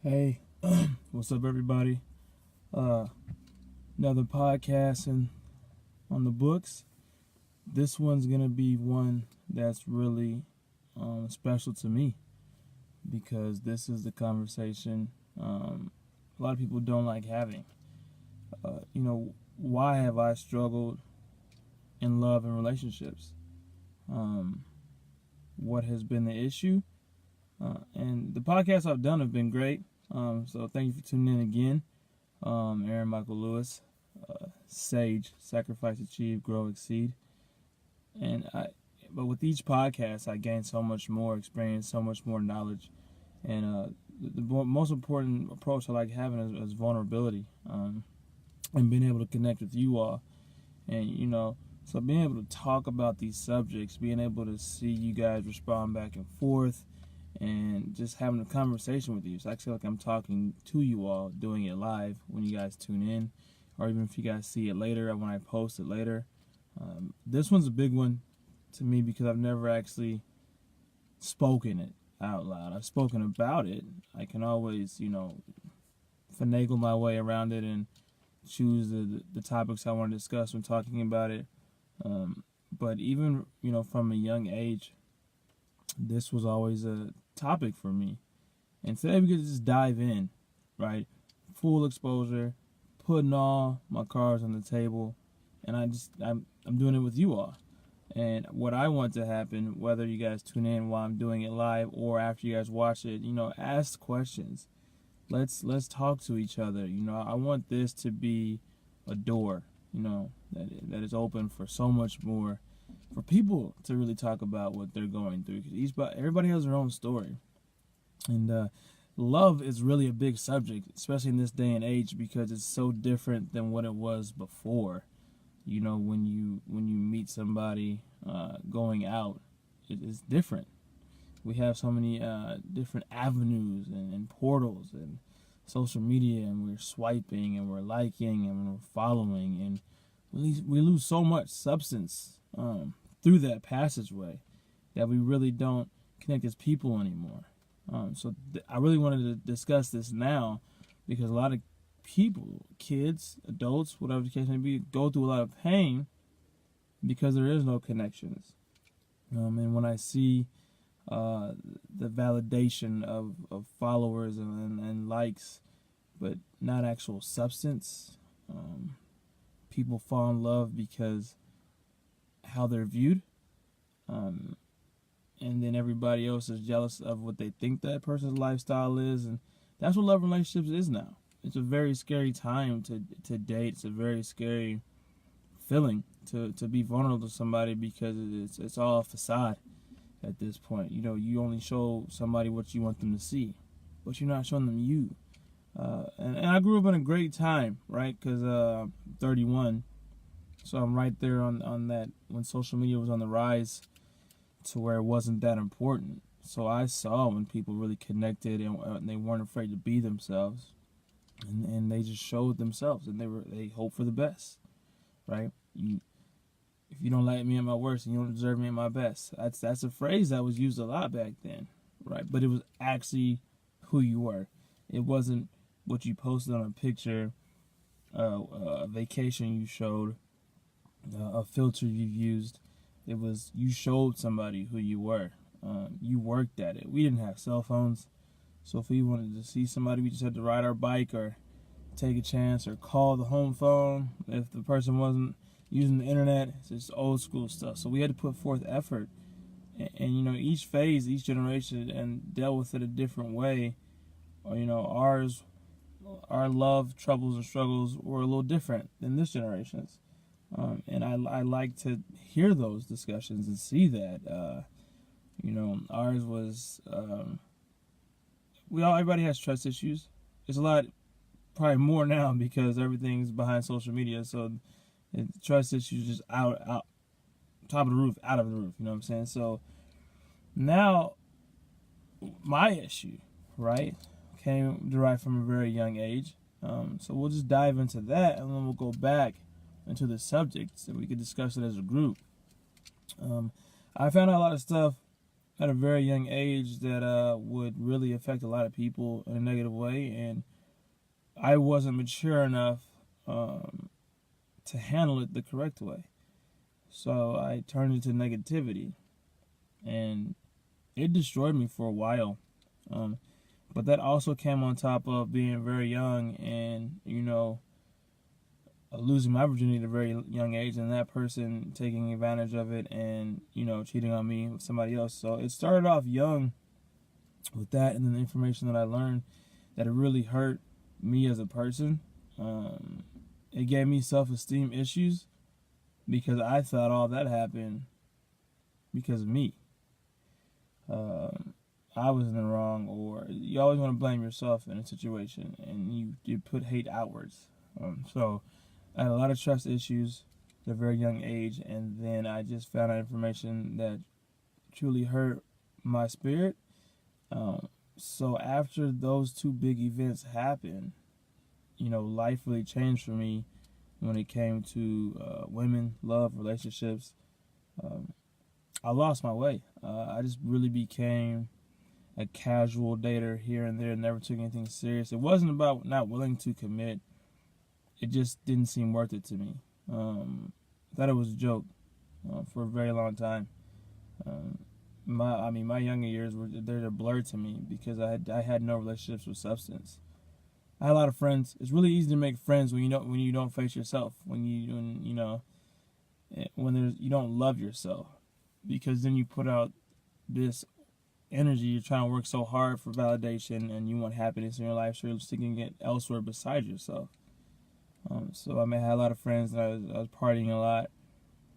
Hey, what's up, everybody? Another podcast and on the books. This one's gonna be one that's really special to me because this is the conversation a lot of people don't like having. Why have I struggled in love and relationships? What has been the issue? And the podcasts I've done have been great. So thank you for tuning in again. Aaron Michael Lewis, Sage, Sacrifice, Achieve, Grow, Exceed. But with each podcast, I gain so much more experience, so much more knowledge. And the most important approach I like having is vulnerability, and being able to connect with you all. And, so being able to talk about these subjects, being able to see you guys respond back and forth, and just having a conversation with you. It's actually like I'm talking to you all, doing it live when you guys tune in, or even if you guys see it later when I post it later. This one's a big one to me because I've never actually spoken it out loud. I've spoken about it. I can always, finagle my way around it and choose the topics I want to discuss when talking about it. But even, from a young age, this was always a topic for me. And today we could just dive in, right? Full exposure, putting all my cards on the table, and I'm doing it with you all. And what I want to happen, whether you guys tune in while I'm doing it live or after you guys watch it, ask questions. Let's talk to each other. I want this to be a door, that is open for so much more, for people to really talk about what they're going through. Because everybody has their own story, and love is really a big subject, especially in this day and age, because it's so different than what it was before. When you meet somebody going out, it is different. We have so many different avenues and portals and social media, and we're swiping and we're liking and we're following, and we lose so much substance through that passageway that we really don't connect as people anymore. I really wanted to discuss this now because a lot of people, kids, adults, whatever the case may be, go through a lot of pain because there is no connections. And when I see the validation of followers and likes, but not actual substance, people fall in love because how they're viewed, and then everybody else is jealous of what they think that person's lifestyle is, and that's what love relationships is now. It's a very scary time to date. It's a very scary feeling to be vulnerable to somebody because it's all a facade at this point. You only show somebody what you want them to see, but you're not showing them you. And I grew up in a great time, right? Because I'm 31, so I'm right there on that when social media was on the rise to where it wasn't that important. So I saw when people really connected and they weren't afraid to be themselves, and they just showed themselves, and they hope for the best, right? If you don't like me at my worst, and you don't deserve me at my best. That's a phrase that was used a lot back then, right? But it was actually who you were. It wasn't what you posted on a picture, a vacation you showed, a filter you used. It was you showed somebody who you were. You worked at it. We didn't have cell phones, so if we wanted to see somebody, we just had to ride our bike or take a chance or call the home phone if the person wasn't using the internet. It's just old school stuff. So we had to put forth effort, and each phase, each generation, and dealt with it a different way. Our love troubles and struggles were a little different than this generation's. And I like to hear those discussions and see that. Ours was everybody has trust issues. It's a lot, probably more now because everything's behind social media. So trust issues just out top of the roof, out of the roof. You know what I'm saying? So now my issue, right, came derived from a very young age. So we'll just dive into that, and then we'll go back into the subject so we could discuss it as a group. I found out a lot of stuff at a very young age that would really affect a lot of people in a negative way, and I wasn't mature enough to handle it the correct way. So I turned it to negativity, and it destroyed me for a while. But that also came on top of being very young and, losing my virginity at a very young age, and that person taking advantage of it and, cheating on me with somebody else. So it started off young with that, and then the information that I learned that it really hurt me as a person. It gave me self-esteem issues because I thought all that happened because of me. I was in the wrong, or you always want to blame yourself in a situation, and you put hate outwards. So I had a lot of trust issues at a very young age, and then I just found out information that truly hurt my spirit. So after those two big events happened, life really changed for me when it came to women, love, relationships. I lost my way. I just really became a casual dater here and there, never took anything serious. It wasn't about not willing to commit. It just didn't seem worth it to me. I thought it was a joke for a very long time. My younger years they're blurred to me because I had no relationships with substance. I had a lot of friends. It's really easy to make friends when you don't face yourself. When you don't love yourself, because then you put out this energy. You're trying to work so hard for validation, and you want happiness in your life, so you're sticking it elsewhere beside yourself. So I had a lot of friends, and I was partying a lot,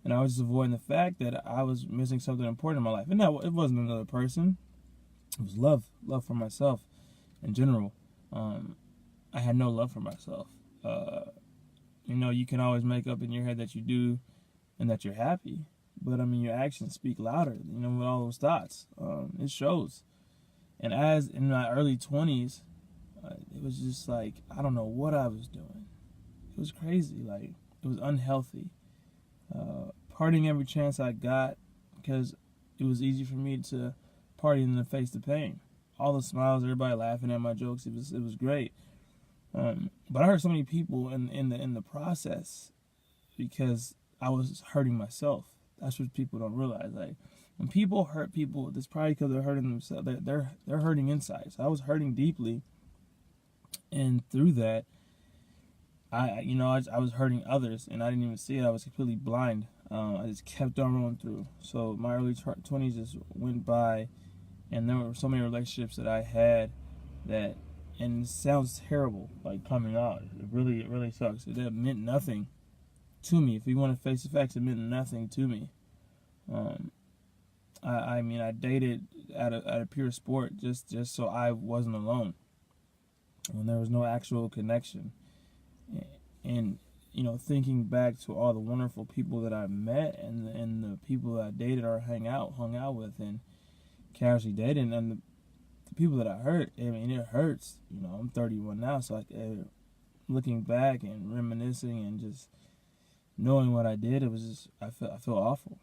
and I was just avoiding the fact that I was missing something important in my life. And no, it wasn't another person. It was love for myself in general. I had no love for myself. You can always make up in your head that you do and that you're happy, but your actions speak louder, with all those thoughts. It shows. And as in my early 20s, it was just like, I don't know what I was doing. It was crazy. Like, it was unhealthy. Partying every chance I got because it was easy for me to party and then face the pain. All the smiles, everybody laughing at my jokes, it was great. But I hurt so many people in the process because I was hurting myself. That's what people don't realize. Like, when people hurt people, it's probably because they're hurting themselves. They're hurting inside. So I was hurting deeply, and through that, I was hurting others, and I didn't even see it. I was completely blind. I just kept on rolling through. So my early 20s just went by, and there were so many relationships that I had that, and it sounds terrible, like coming out. It really sucks. It meant nothing to me. If you want to face the facts, it meant nothing to me. I dated out of pure sport, just so I wasn't alone, when there was no actual connection. And thinking back to all the wonderful people that I met and the people that I dated or hung out with and casually dated, and the people that I hurt. It hurts. I'm 31 now, so looking back and reminiscing and just knowing what I did, it was just I feel awful.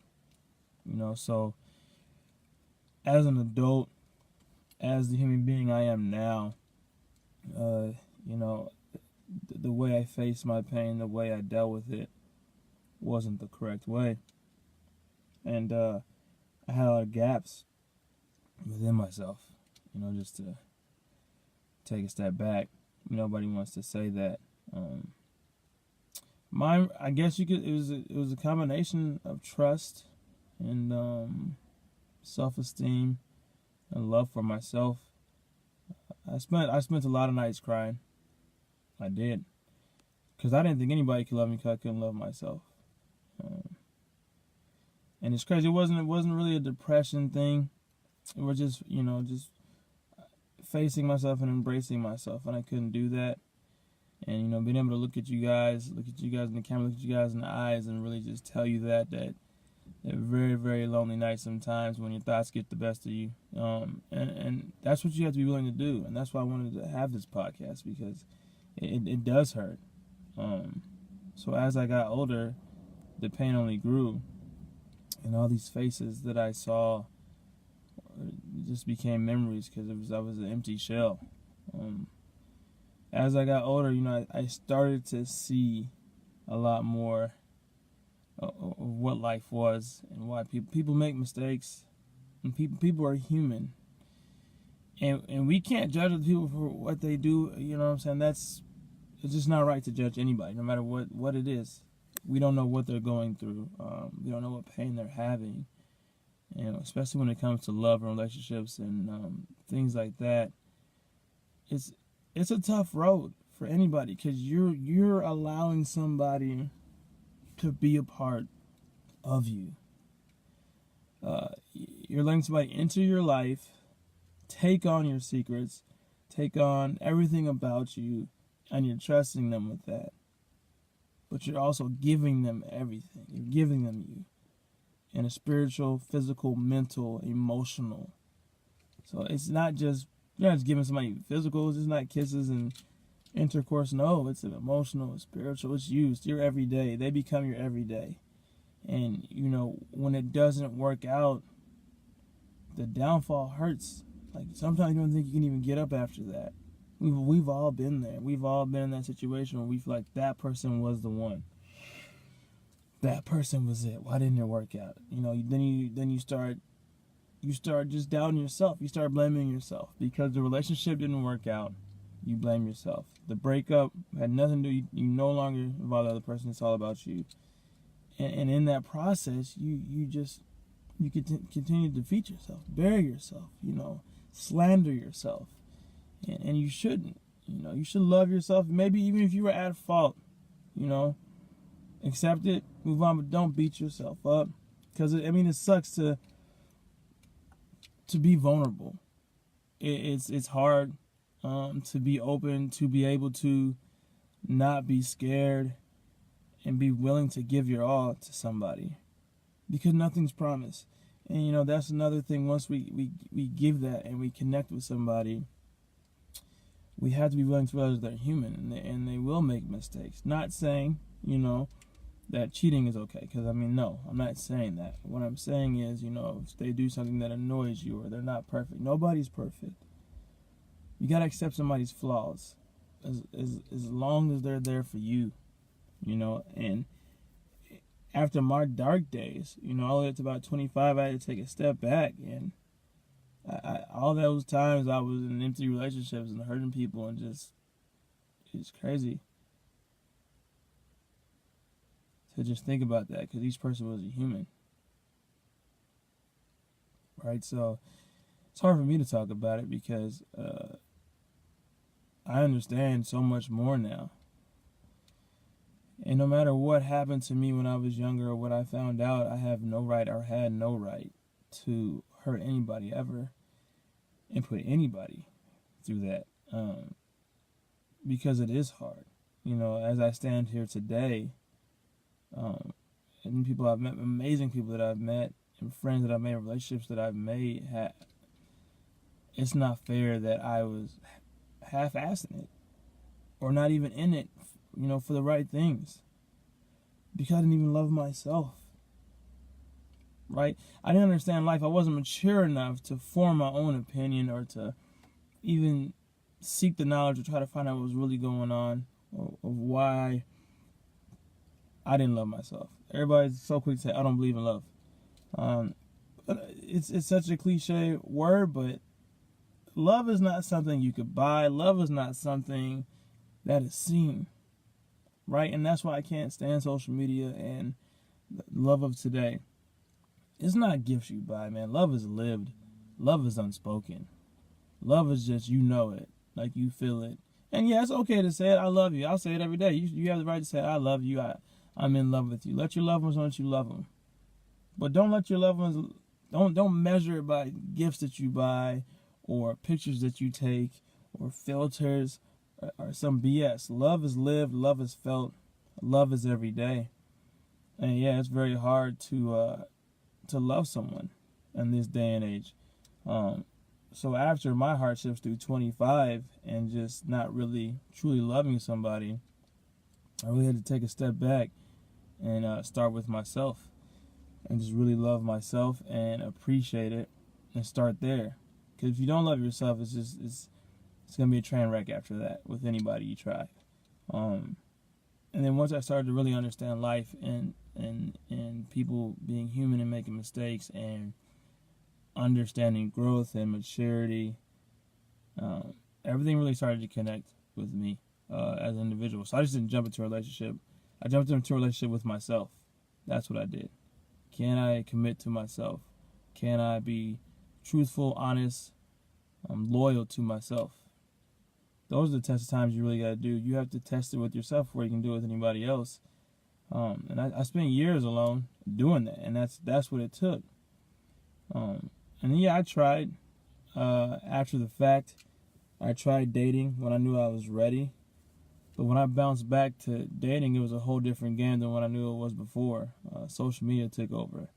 So as an adult, as the human being I am now, the way I faced my pain, the way I dealt with it, wasn't the correct way. And I had a lot of gaps within myself, just to take a step back. Nobody wants to say that. I guess it was a combination of trust and self-esteem and love for myself. I spent a lot of nights crying. I did, because I didn't think anybody could love me because I couldn't love myself. And it's crazy. It wasn't really a depression thing. It was just facing myself and embracing myself, and I couldn't do that. And being able to look at you guys in the camera, look at you guys in the eyes, and really just tell you that they're very, very lonely nights sometimes when your thoughts get the best of you. And that's what you have to be willing to do, and that's why I wanted to have this podcast, because it does hurt. So as I got older, the pain only grew, and all these faces that I saw it just became memories because I was an empty shell. As I got older, I started to see a lot more of what life was and why people make mistakes, and people are human, and we can't judge other people for what they do. You know what I'm saying? It's just not right to judge anybody, no matter what it is. We don't know what they're going through. We don't know what pain they're having, especially when it comes to love and relationships and things like that. It's a tough road for anybody because you're allowing somebody to be a part of you. You're letting somebody into your life, take on your secrets, take on everything about you, and you're trusting them with that. But you're also giving them everything. You're giving them you in a spiritual, physical, mental, emotional. So it's not just, you're not just giving somebody physical, it's just not kisses and intercourse. No, it's an emotional, it's spiritual, it's you. It's your everyday. They become your everyday. And, when it doesn't work out, the downfall hurts. Like, sometimes you don't think you can even get up after that. We've all been there. We've all been in that situation where we feel like that person was the one. That person was it. Why didn't it work out? Then you start just doubting yourself. You start blaming yourself because the relationship didn't work out. You blame yourself. The breakup had nothing to do. You no longer involve the other person. It's all about you. And in that process, you continue to defeat yourself, bury yourself, slander yourself. And you shouldn't. You should love yourself. Maybe even if you were at fault, accept it, move on, but don't beat yourself up. Because, it sucks to be vulnerable. It's hard to be open, to be able to not be scared and be willing to give your all to somebody. Because nothing's promised. And, that's another thing. Once we give that and we connect with somebody, we have to be willing to realize they're human and they will make mistakes. Not saying, that cheating is okay. Because, no, I'm not saying that. What I'm saying is, if they do something that annoys you or they're not perfect. Nobody's perfect. You got to accept somebody's flaws as long as they're there for you, And after my dark days, all the way up to about 25, I had to take a step back. And all those times I was in empty relationships and hurting people and it's crazy to just think about that because each person was a human. Right? So it's hard for me to talk about it because I understand so much more now. And no matter what happened to me when I was younger or what I found out, I have no right or had no right to hurt anybody ever and put anybody through that because it is hard. As I stand here today, and people I've met, amazing people that I've met, and friends that I've made, relationships that I've made, it's not fair that I was half-assing it or not even in it, for the right things because I didn't even love myself. Right? I didn't understand life. I wasn't mature enough to form my own opinion or to even seek the knowledge or try to find out what was really going on or why I didn't love myself. Everybody's so quick to say, I don't believe in love. It's such a cliche word, but love is not something you could buy. Love is not something that is seen. Right? And that's why I can't stand social media and the love of today. It's not gifts you buy, man. Love is lived. Love is unspoken. Love is just, it. Like you feel it. And yeah, it's okay to say it. I love you. I'll say it every day. You have the right to say, I love you. I'm in love with you. Let your loved ones know that you love them. But don't let your loved ones, don't measure it by gifts that you buy or pictures that you take or filters or some BS. Love is lived. Love is felt. Love is every day. And yeah, it's very hard to love someone in this day and age. So after my hardships through 25 and just not really truly loving somebody, I really had to take a step back and start with myself and just really love myself and appreciate it and start there. Because if you don't love yourself, it's gonna be a train wreck after that with anybody you try. And then once I started to really understand life and people being human and making mistakes and understanding growth and maturity, everything really started to connect with me as an individual. So I just didn't jump into a relationship. I jumped into a relationship with myself. That's what I did. Can I commit to myself? Can I be truthful, honest, loyal to myself? Those are the test of times you really got to do. You have to test it with yourself before you can do it with anybody else. And I spent years alone doing that, and that's what it took. And yeah, I tried after the fact. I tried dating when I knew I was ready. But when I bounced back to dating, it was a whole different game than what I knew it was before. Social media took over.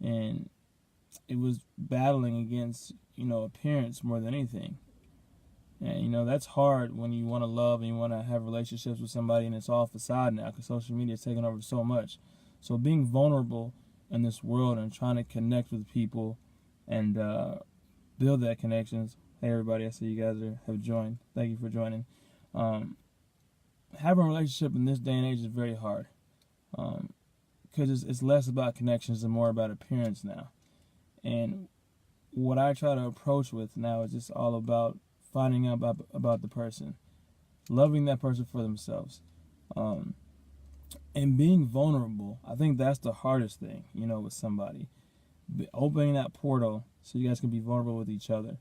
And it was battling against, appearance more than anything. And, that's hard when you want to love and you want to have relationships with somebody and it's all facade now because social media is taking over so much. So being vulnerable in this world and trying to connect with people and build that connections. Hey, everybody, I see you guys have joined. Thank you for joining. Having a relationship in this day and age is very hard because it's less about connections and more about appearance now. And what I try to approach with now is just all about finding out about the person, loving that person for themselves, and being vulnerable. I think that's the hardest thing, with somebody. Opening that portal so you guys can be vulnerable with each other.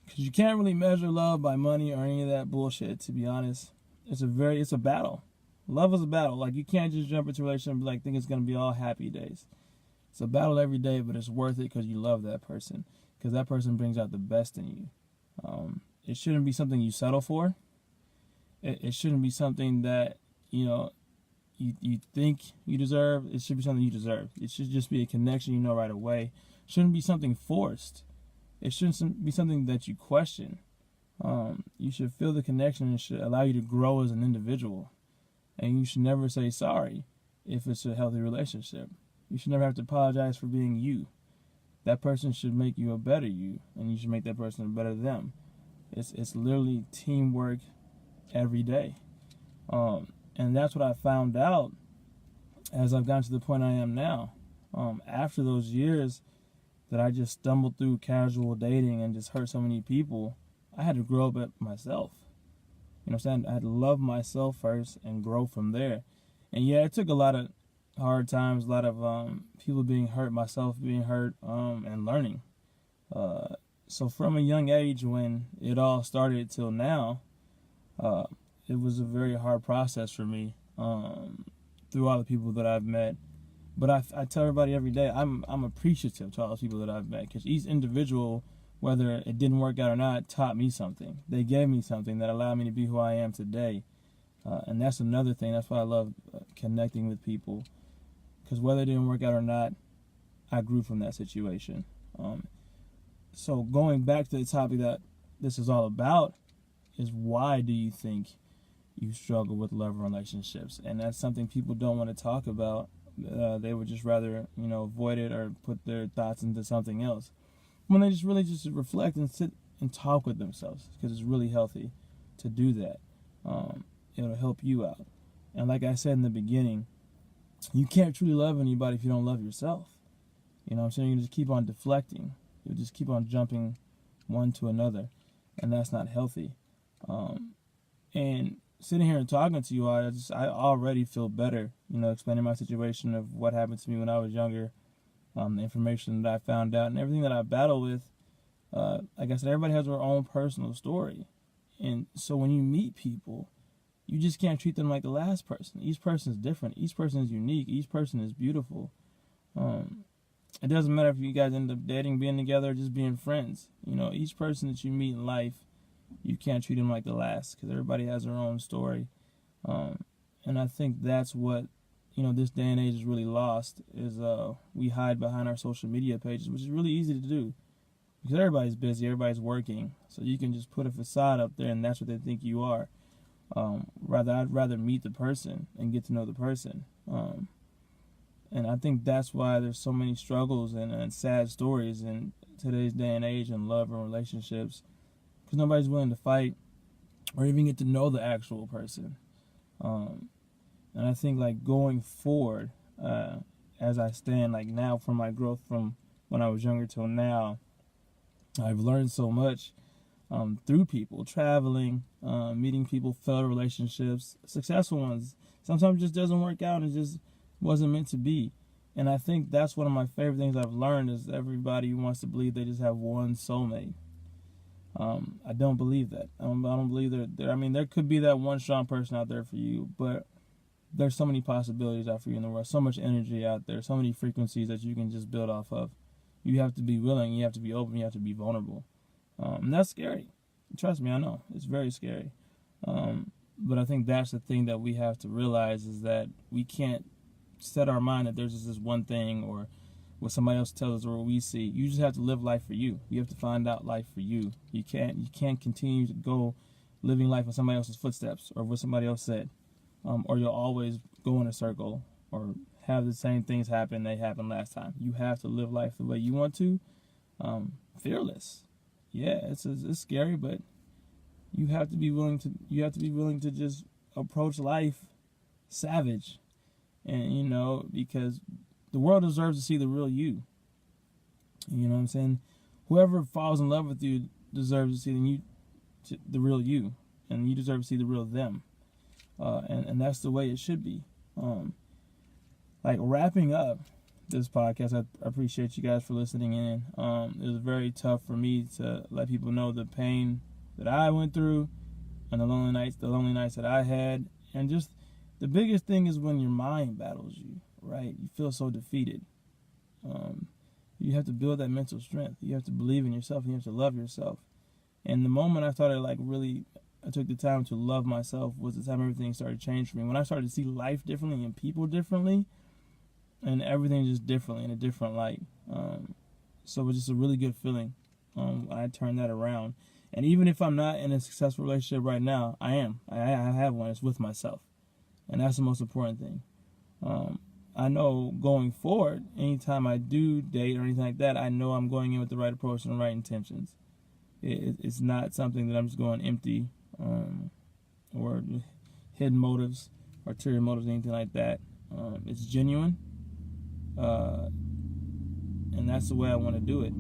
Because you can't really measure love by money or any of that bullshit, to be honest. It's a battle. Love is a battle. Like, you can't just jump into a relationship and think it's going to be all happy days. It's a battle every day, but it's worth it because you love that person. Because that person brings out the best in you. It shouldn't be something you settle for. It shouldn't be something that, you think you deserve. It should be something you deserve. It should just be a connection right away. It shouldn't be something forced. It shouldn't be something that you question. You should feel the connection and it should allow you to grow as an individual. And you should never say sorry if it's a healthy relationship. You should never have to apologize for being you. That person should make you a better you, and you should make that person a better them. It's literally teamwork every day. And that's what I found out as I've gotten to the point I am now. After those years that I just stumbled through casual dating and just hurt so many people, I had to grow up myself. You know what I'm saying? I had to love myself first and grow from there. And yeah, it took a lot of hard times, a lot of people being hurt, myself being hurt, and learning. So from a young age when it all started till now, it was a very hard process for me through all the people that I've met. But I tell everybody every day, I'm appreciative to all the people that I've met because each individual, whether it didn't work out or not, taught me something. They gave me something that allowed me to be who I am today. And that's another thing. That's why I love connecting with people. Because whether it didn't work out or not, I grew from that situation. So going back to the topic that this is all about is why do you think you struggle with love relationships? And that's something people don't want to talk about. They would just rather, avoid it or put their thoughts into something else. When they just really just reflect and sit and talk with themselves, because it's really healthy to do that. It'll help you out. And like I said in the beginning, you can't truly love anybody if you don't love yourself. You know what I'm saying? You just keep on deflecting. You just keep on jumping one to another. And that's not healthy. And sitting here and talking to you, I already feel better, explaining my situation of what happened to me when I was younger, the information that I found out, and everything that I battle with. Like I said, everybody has their own personal story. And so when you meet people, you just can't treat them like the last person. Each person is different. Each person is unique. Each person is beautiful. It doesn't matter if you guys end up dating, being together, or just being friends. Each person that you meet in life, you can't treat them like the last because everybody has their own story. And I think that's what, this day and age is really lost is we hide behind our social media pages, which is really easy to do because everybody's busy, everybody's working. So you can just put a facade up there and that's what they think you are. I'd rather meet the person and get to know the person. And I think that's why there's so many struggles and sad stories and today's day and age in love and relationships, because nobody's willing to fight or even get to know the actual person. And I think like going forward, as I stand like now from my growth from when I was younger till now, I've learned so much through people, traveling, meeting people, failed relationships, successful ones. Sometimes it just doesn't work out and it just wasn't meant to be. And I think that's one of my favorite things I've learned is everybody wants to believe they just have one soulmate. I don't believe that. I don't believe there. I mean, there could be that one strong person out there for you, but there's so many possibilities out for you in the world, so much energy out there, so many frequencies that you can just build off of. You have to be willing, you have to be open, you have to be vulnerable. And that's scary. Trust me, I know. It's very scary. But I think that's the thing that we have to realize is that we can't set our mind that there's just this one thing or what somebody else tells us or what we see. You just have to live life for you. You have to find out life for you. You can't continue to go living life in somebody else's footsteps or what somebody else said. Or you'll always go in a circle or have the same things happen they happened last time. You have to live life the way you want to. Fearless. Yeah, it's scary, but you have to be willing to just approach life savage. And because the world deserves to see the real you. You know what I'm saying? Whoever falls in love with you deserves to see the real you, and you deserve to see the real them. And that's the way it should be. Like wrapping up this podcast, I appreciate you guys for listening in. It was very tough for me to let people know the pain that I went through and the lonely nights that I had. And just the biggest thing is when your mind battles you, right? You feel so defeated. You have to build that mental strength. You have to believe in yourself. You have to love yourself. And the moment I started I took the time to love myself was the time everything started to change for me. When I started to see life differently and people differently and everything just differently in a different light. So it was just a really good feeling when I turned that around. And even if I'm not in a successful relationship right now, I am. I have one. It's with myself. And that's the most important thing. I know going forward, anytime I do date or anything like that, I know I'm going in with the right approach and the right intentions. It's not something that I'm just going empty or hidden motives, ulterior motives, anything like that. It's genuine, and that's the way I want to do it.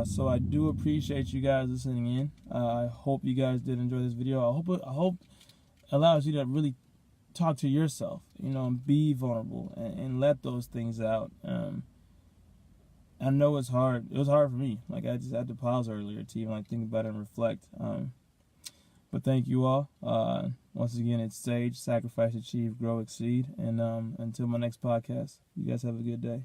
So I do appreciate you guys listening in. I hope you guys did enjoy this video. I hope it allows you to really talk to yourself, and be vulnerable and let those things out. I know it's hard. It was hard for me. Like I just had to pause earlier to even think about it and reflect. But thank you all. Once again, it's Sage, Sacrifice, Achieve, Grow, Exceed. And until my next podcast, you guys have a good day.